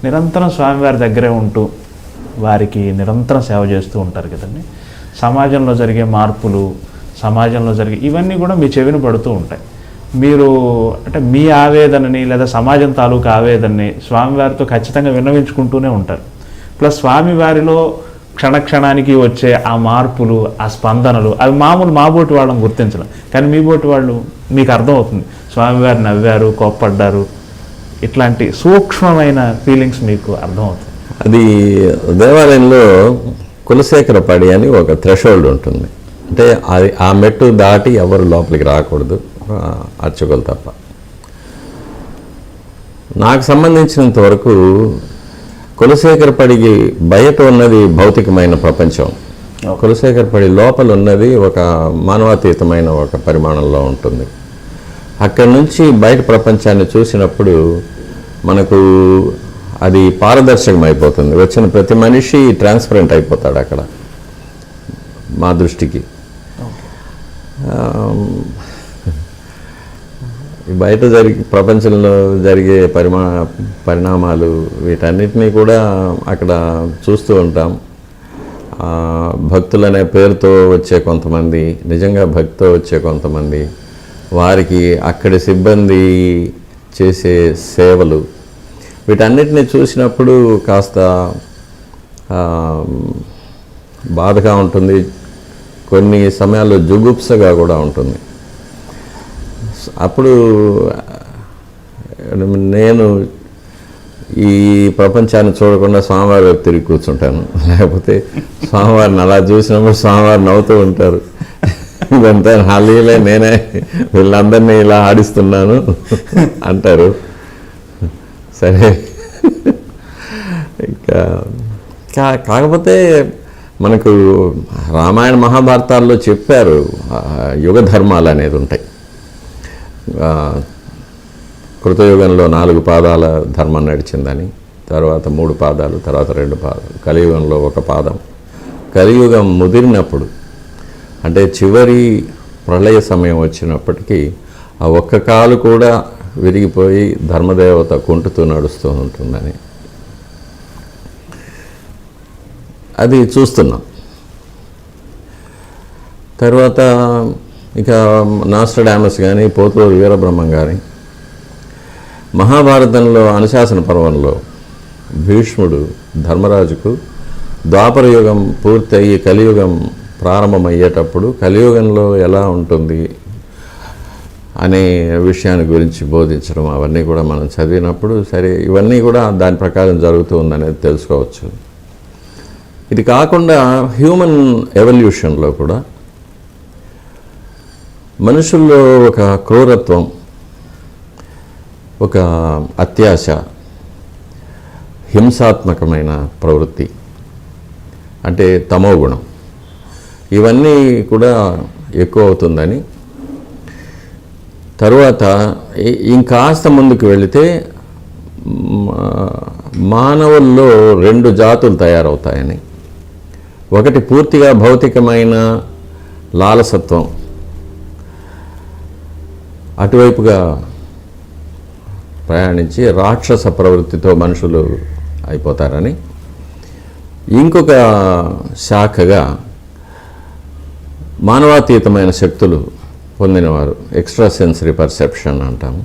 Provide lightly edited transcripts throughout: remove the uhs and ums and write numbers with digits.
నిరంతరం స్వామివారి దగ్గరే ఉంటూ వారికి నిరంతరం సేవ చేస్తూ ఉంటారు కదండి. సమాజంలో జరిగే మార్పులు, సమాజంలో జరిగే ఇవన్నీ కూడా మీ చెవిన పడుతూ ఉంటాయి. మీరు అంటే మీ ఆవేదనని లేదా సమాజం తాలూకు ఆవేదనని స్వామివారితో ఖచ్చితంగా విన్నవించుకుంటూనే ఉంటారు. ప్లస్ స్వామివారిలో క్షణక్షణానికి వచ్చే ఆ మార్పులు, ఆ స్పందనలు అవి మామూలు మాబోటి వాళ్ళని గుర్తించలేం. కానీ మీ బోటి వాళ్ళు మీకు అర్థమవుతుంది, స్వామివారు నవ్వారు, కోప్పడ్డారు, ఇట్లాంటి సూక్ష్మమైన ఫీలింగ్స్ మీకు అర్థమవుతుంది. అది దేవాలయంలో కులశేఖర పడి అని ఒక థ్రెషోల్డ్ ఉంటుంది. అంటే అది ఆ మెట్టు దాటి ఎవరు లోపలికి రాకూడదు, అర్చకులు తప్ప. నాకు సంబంధించినంత వరకు కులశేఖరపడికి బయట ఉన్నది భౌతికమైన ప్రపంచం, కులశేఖరపడి లోపల ఉన్నది ఒక మానవాతీతమైన ఒక పరిమాణంలో ఉంటుంది. అక్కడి నుంచి బయట ప్రపంచాన్ని చూసినప్పుడు మనకు అది పారదర్శకం అయిపోతుంది. వచ్చిన ప్రతి మనిషి ట్రాన్స్పరెంట్ అయిపోతాడు అక్కడ మా దృష్టికి. బయట ప్రపంచంలో జరిగే పరిణామాలు వీటన్నిటినీ కూడా అక్కడ చూస్తూ ఉంటాం. భక్తులనే పేరుతో వచ్చే కొంతమంది, నిజంగా భక్తితో వచ్చే కొంతమంది, వారికి అక్కడి సిబ్బంది చేసే సేవలు, వీటన్నిటిని చూసినప్పుడు కాస్త బాధగా ఉంటుంది, కొన్ని సమయాల్లో జుగుప్సగా కూడా ఉంటుంది. అప్పుడు నేను ఈ ప్రపంచాన్ని చూడకుండా స్వామివారి వైపు తిరిగి కూర్చుంటాను. లేకపోతే స్వామివారిని అలా చూసినప్పుడు స్వామివారు నవ్వుతూ ఉంటారు, ఇదంతా నా లీలే, నేనే వీళ్ళందరినీ ఇలా ఆడిస్తున్నాను అంటారు. సరే, ఇంకా కాకపోతే మనకు రామాయణ మహాభారతాల్లో చెప్పారు యుగ ధర్మాలు అనేది ఉంటాయి. కృతయుగంలో 4 పాదాల ధర్మం నడిచిందని, తర్వాత 3 పాదాలు, తర్వాత 2 పాదాలు, కలియుగంలో 1 పాదం. కలియుగం ముదిరినప్పుడు అంటే చివరి ప్రళయ సమయం వచ్చినప్పటికీ ఆ ఒక్క కాలు కూడా విరిగిపోయి ధర్మదేవత కుంటుతూ నడుస్తూ ఉంటుందని అది చూస్తున్నాం. తర్వాత ఇక నాస్ట్రడామస్ కానీ, పోతులూరు వీరబ్రహ్మం కానీ, మహాభారతంలో అనుశాసన పర్వంలో భీష్ముడు ధర్మరాజుకు ద్వాపర యుగం పూర్తయి కలియుగం ప్రారంభమయ్యేటప్పుడు కలియుగంలో ఎలా ఉంటుంది అనే విషయాన్ని గురించి బోధించడం, అవన్నీ కూడా మనం చదివినప్పుడు సరే ఇవన్నీ కూడా దాని ప్రకారం జరుగుతూ ఉందనేది తెలుసుకోవచ్చు. ఇది కాకుండా హ్యూమన్ ఎవల్యూషన్లో కూడా మనుషుల్లో ఒక క్రూరత్వం, ఒక అత్యాశ, హింసాత్మకమైన ప్రవృత్తి అంటే తమోగుణం, ఇవన్నీ కూడా ఎక్కువ అవుతుందని, తరువాత ఇంకాస్త ముందుకు వెళితే మానవుల్లో 2 జాతులు తయారవుతాయని, ఒకటి పూర్తిగా భౌతికమైన లాలసత్వం, అటువైపుగా ప్రయాణించి రాక్షస ప్రవృత్తితో మనుషులు అయిపోతారని, ఇంకొక శాఖగా మానవాతీతమైన శక్తులు పొందినవారు, ఎక్స్ట్రా సెన్సరీ పర్సెప్షన్ అంటాము,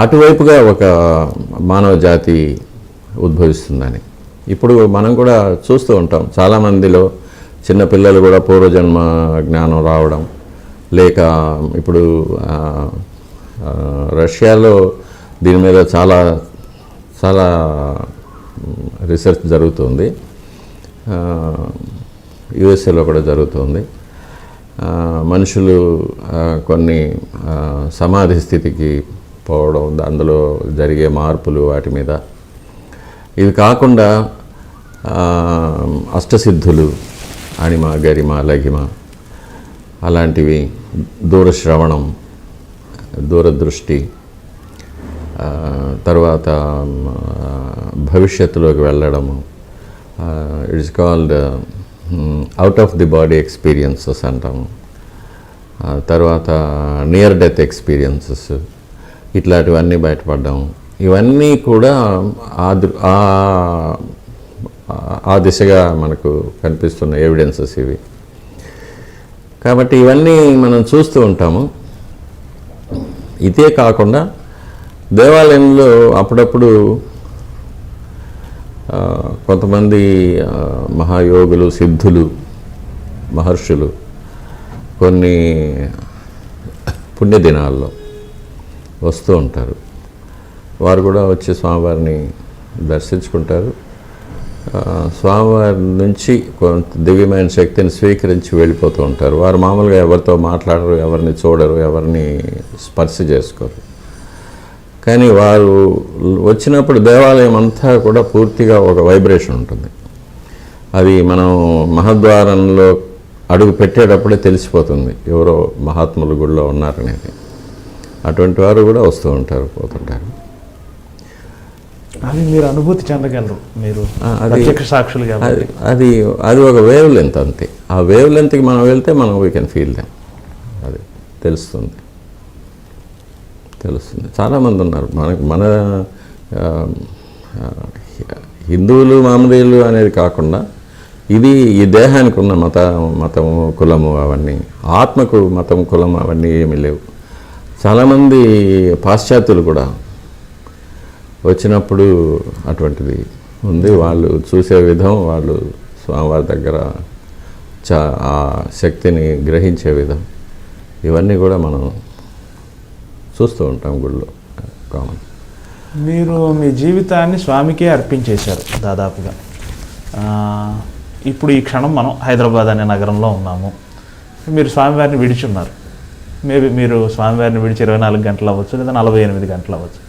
అటువైపుగా ఒక మానవ జాతి ఉద్భవిస్తుందని ఇప్పుడు మనం కూడా చూస్తూ ఉంటాం. చాలామందిలో చిన్నపిల్లలు కూడా పూర్వజన్మ జ్ఞానం రావడం, లేక ఇప్పుడు రష్యాలో దీని మీద చాలా చాలా రీసెర్చ్ జరుగుతుంది, యుఎస్ఏలో కూడా జరుగుతుంది. మనుషులు కొన్ని సమాధి స్థితికి పోవడం, అందులో జరిగే మార్పులు, వాటి మీద. ఇవి కాకుండా అష్టసిద్ధులు, అణిమ, గరిమ, లఘిమ అలాంటివి, దూరశ్రవణం, దూరదృష్టి, తర్వాత భవిష్యత్తులోకి వెళ్ళడము, it's called out of the body experiences అంటాము, తర్వాత నియర్ డెత్ ఎక్స్పీరియన్సెస్, ఇట్లాంటివన్నీ బయటపడ్డాము. ఇవన్నీ కూడా ఆ దిశగా మనకు కనిపిస్తున్న ఎవిడెన్సెస్ ఇవి. కాబట్టి ఇవన్నీ మనం చూస్తూ ఉంటాము. ఇదే కాకుండా దేవాలయంలో అప్పుడప్పుడు కొంతమంది మహాయోగులు, సిద్ధులు, మహర్షులు కొన్ని పుణ్యదినాల్లో వస్తూ ఉంటారు. వారు కూడా వచ్చి స్వామివారిని దర్శించుకుంటారు. స్వామివారి నుంచి కొంత దివ్యమైన శక్తిని స్వీకరించి వెళ్ళిపోతూ ఉంటారు. వారు మామూలుగా ఎవరితో మాట్లాడరు, ఎవరిని చూడరు, ఎవరిని స్పర్శ చేసుకోరు. కానీ వారు వచ్చినప్పుడు దేవాలయం అంతా కూడా పూర్తిగా ఒక వైబ్రేషన్ ఉంటుంది. అది మనం మహద్వారంలో అడుగు పెట్టేటప్పుడే తెలిసిపోతుంది ఎవరో మహాత్ములు గుడిలో ఉన్నారనేది. అటువంటి వారు కూడా వస్తూ ఉంటారు, పోతుంటారు. అది మీరు అనుభూతి చెందగలరు, మీరు ప్రత్యక్ష సాక్షులు కాబట్టి. అది ఒక వేవ్ లెంత్ అంతే. ఆ వేవ్ లెంత్కి మనం వెళ్తే మనం వీ కెన్ ఫీల్ దెమ్. అది తెలుస్తుంది. చాలామంది ఉన్నారు మన హిందువులు, మామదీయులు అనేది కాకుండా ఇది ఈ దేహానికి ఉన్న మతము, కులము అవన్నీ, ఆత్మకు మతం, కులం అవన్నీ ఏమీ లేవు. చాలామంది పాశ్చాత్యులు కూడా వచ్చినప్పుడు అటువంటిది ఉంది. వాళ్ళు చూసే విధం, వాళ్ళు స్వామివారి దగ్గర ఆ శక్తిని గ్రహించే విధం, ఇవన్నీ కూడా మనం చూస్తూ ఉంటాం గుళ్ళో కామన్. మీరు మీ జీవితాన్ని స్వామికే అర్పించేశారు దాదాపుగా. ఇప్పుడు ఈ క్షణం మనం హైదరాబాద్ అనే నగరంలో ఉన్నాము. మీరు స్వామివారిని విడిచున్నారు. మేబీ మీరు స్వామివారిని విడిచి 24 గంటలు అవ్వచ్చు, లేదా 48 గంటలు అవ్వచ్చు.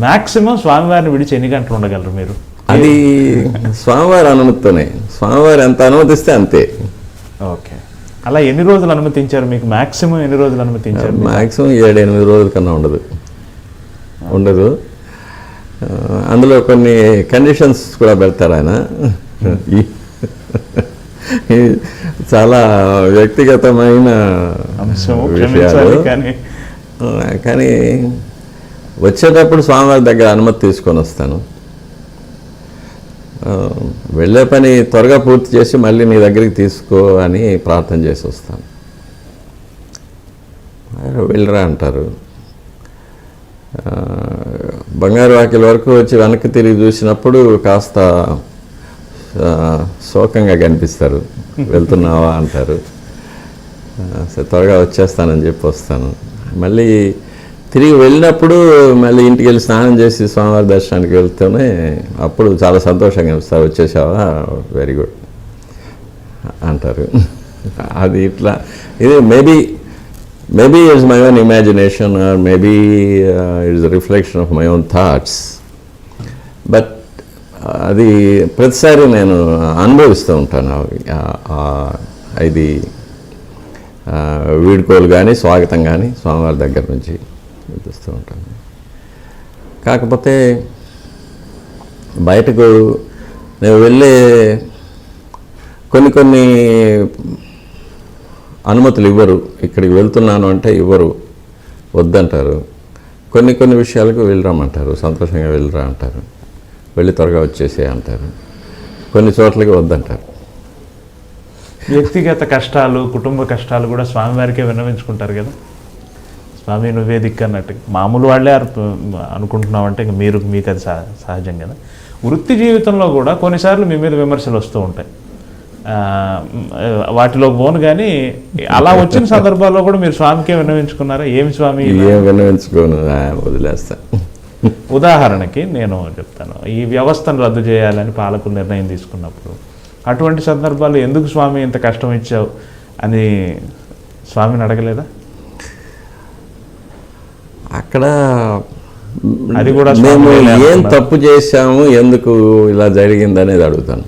మ్యాక్సిమం స్వామివారిని విడిచి ఎన్ని గంటలు ఉండగలరు మీరు? అది స్వామివారి అనుమతితోనే. స్వామివారు ఎంత అనుమతిస్తే అంతే. ఓకే. అలా ఎన్ని రోజులు అనుమతించారు మీకు? మ్యాక్సిమం ఎన్ని రోజులు అనుమతించారు? మ్యాక్సిమం 7-8 రోజుల కన్నా ఉండదు. అందులో కొన్ని కండిషన్స్ కూడా పెడతారు ఆయన. చాలా వ్యక్తిగతమైన విషయాలు. కానీ వచ్చేటప్పుడు స్వామివారి దగ్గర అనుమతి తీసుకొని వస్తాను. వెళ్ళే పని త్వరగా పూర్తి చేసి మళ్ళీ నీ దగ్గరికి తీసుకో అని ప్రార్థన చేసి వస్తాను. వెళ్ళరా అంటారు. బంగారు వాకిల వరకు వచ్చి వెనక్కి తిరిగి చూసినప్పుడు కాస్త శోకంగా కనిపిస్తారు. వెళ్తున్నావా అంటారు. త్వరగా వచ్చేస్తానని చెప్పి వస్తాను. మళ్ళీ తిరిగి వెళ్ళినప్పుడు మళ్ళీ ఇంటికి వెళ్ళి స్నానం చేసి స్వామివారి దర్శనానికి వెళ్తూనే అప్పుడు చాలా సంతోషంగా అనిపిస్తారు. వచ్చేసావా, వెరీ గుడ్ అంటారు. అది ఇట్లా ఇది maybe it's my own imagination, or maybe it's reflection of my own thoughts. But అది ప్రతిసారి నేను అనుభవిస్తూ ఉంటాను. ఇది వీడ్కోలు కానీ, స్వాగతం కానీ స్వామివారి దగ్గర నుంచి చూస్తూ ఉంటాను. కాకపోతే బయటకు నేను వెళ్ళే కొన్ని అనుమతులు ఇవ్వరు. ఇక్కడికి వెళ్తున్నాను అంటే ఇవ్వరు, వద్దంటారు. కొన్ని విషయాలకు వెళ్ళరామంటారు, సంతోషంగా వెళ్ళరా అంటారు, వెళ్ళి త్వరగా వచ్చేసే అంటారు. కొన్ని చోట్లకి వద్దంటారు. వ్యక్తిగత కష్టాలు, కుటుంబ కష్టాలు కూడా స్వామివారికే విన్నవించుకుంటారు కదా. స్వామి నువ్వే దిక్కు అన్నట్టు మామూలు వాళ్ళే అనుకుంటున్నామంటే మీకు అది సహజం కదా. వృత్తి జీవితంలో కూడా కొన్నిసార్లు మీ మీద విమర్శలు వస్తూ ఉంటాయి. వాటిలో పోను కానీ అలా వచ్చిన సందర్భాల్లో కూడా మీరు స్వామికే విన్నవించుకున్నారా? ఏమి స్వామి? విన్నవించుకోను, వదిలేస్తా. ఉదాహరణకి నేను చెప్తాను, ఈ వ్యవస్థను రద్దు చేయాలని పాలకులు నిర్ణయం తీసుకున్నప్పుడు అటువంటి సందర్భాల్లో ఎందుకు స్వామి ఇంత కష్టం ఇచ్చావు అని స్వామిని అడగలేదా? అక్కడ అది కూడా మేము ఏం తప్పు చేశాము, ఎందుకు ఇలా జరిగింది అనేది అడుగుతాను.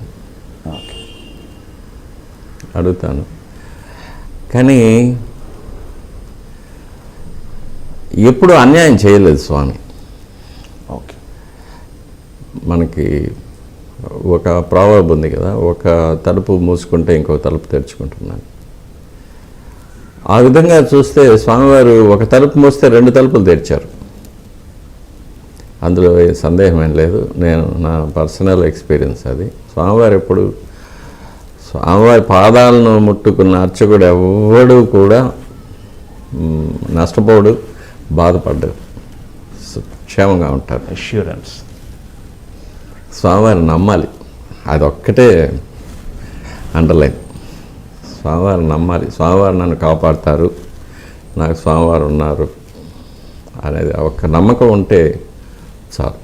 కానీ ఎప్పుడు అన్యాయం చేయలేదు స్వామి. ఓకే. మనకి ఒక ప్రావర్బ్ ఉంది కదా, ఒక తలుపు మూసుకుంటే ఇంకో తలుపు తెరుచుకుంటున్నాను. ఆ విధంగా చూస్తే స్వామివారు ఒక తలుపు మూస్తే 2 తలుపులు తెరిచారు. అందులో ఏ సందేహం ఏం లేదు. నేను నా పర్సనల్ ఎక్స్పీరియన్స్ అది. స్వామివారు ఎప్పుడు స్వామివారి పాదాలను ముట్టుకున్న అర్చకుడు ఎవడు కూడా నష్టపోడు, బాధపడ్డాడు, క్షేమంగా ఉంటారు. అష్యూరెన్స్. స్వామివారిని నమ్మాలి, అదొక్కటే అండర్లైన్. స్వామివారిని నమ్మాలి, స్వామివారు నన్ను కాపాడుతారు, నాకు స్వామివారు ఉన్నారు అనేది ఒక్క నమ్మకం ఉంటే చాలు.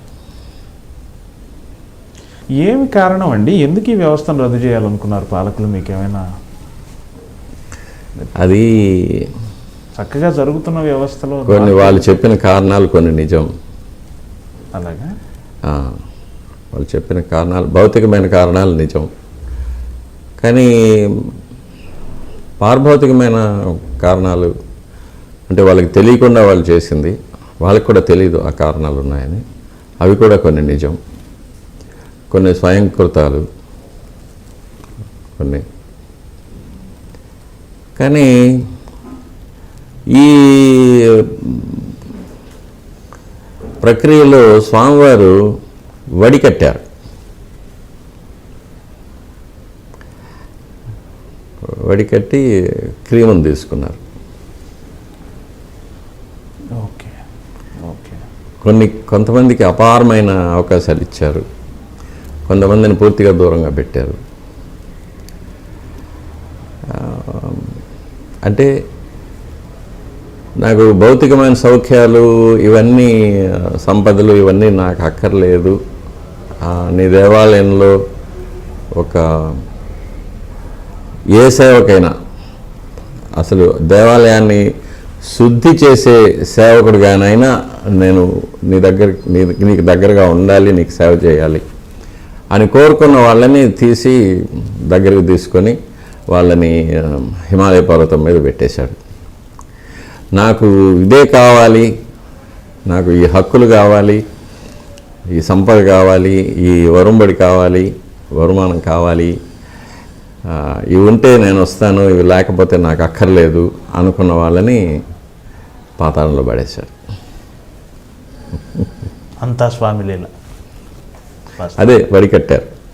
ఏమి కారణం అండి, ఎందుకు ఈ వ్యవస్థను రద్దు చేయాలనుకున్నారు పాలకులు? మీకేమైనా అది చక్కగా జరుగుతున్న వ్యవస్థలో కొన్ని వాళ్ళు చెప్పిన కారణాలు కొన్ని నిజం. అలాగా వాళ్ళు చెప్పిన కారణాలు, భౌతికమైన కారణాలు నిజం, కానీ పారభౌతికమైన కారణాలు అంటే వాళ్ళకి తెలియకుండా వాళ్ళు చేసింది, వాళ్ళకి కూడా తెలియదు ఆ కారణాలు ఉన్నాయని, అవి కూడా కొన్ని నిజం, కొన్ని స్వయంకృతాలు కొన్ని. కానీ ఈ ప్రక్రియలో స్వామివారు వడికట్టారు. వడికట్టి క్రీమును తీసుకున్నారు. Okay okay. కొంతమందికి అపారమైన అవకాశాలు ఇచ్చారు, కొంతమందిని పూర్తిగా దూరంగా పెట్టారు. అంటే నాకు భౌతికమైన సౌఖ్యాలు ఇవన్నీ, సంపదలు ఇవన్నీ నాకు అక్కర్లేదు. నీ దేవాలయంలో ఒక ఏ సేవకైనా, అసలు దేవాలయాన్ని శుద్ధి చేసే సేవకుడిగానైనా నేను నీకు దగ్గరగా ఉండాలి, నీకు సేవ చేయాలి అని కోరుకున్న వాళ్ళని తీసి దగ్గరికి తీసుకొని వాళ్ళని హిమాలయ పర్వతం మీద పెట్టేశాడు. నాకు ఇదే కావాలి, నాకు ఈ హక్కులు కావాలి, ఈ సంపద కావాలి, ఈ వరుంబడి కావాలి, వరుమానం కావాలి, ఇవి ఉంటే నేను వస్తాను, ఇవి లేకపోతే నాకు అక్కర్లేదు అనుకున్న వాళ్ళని పాతాళంలో పడేశాడు. అంతా స్వామి లీల. అదే వడికట్టారు.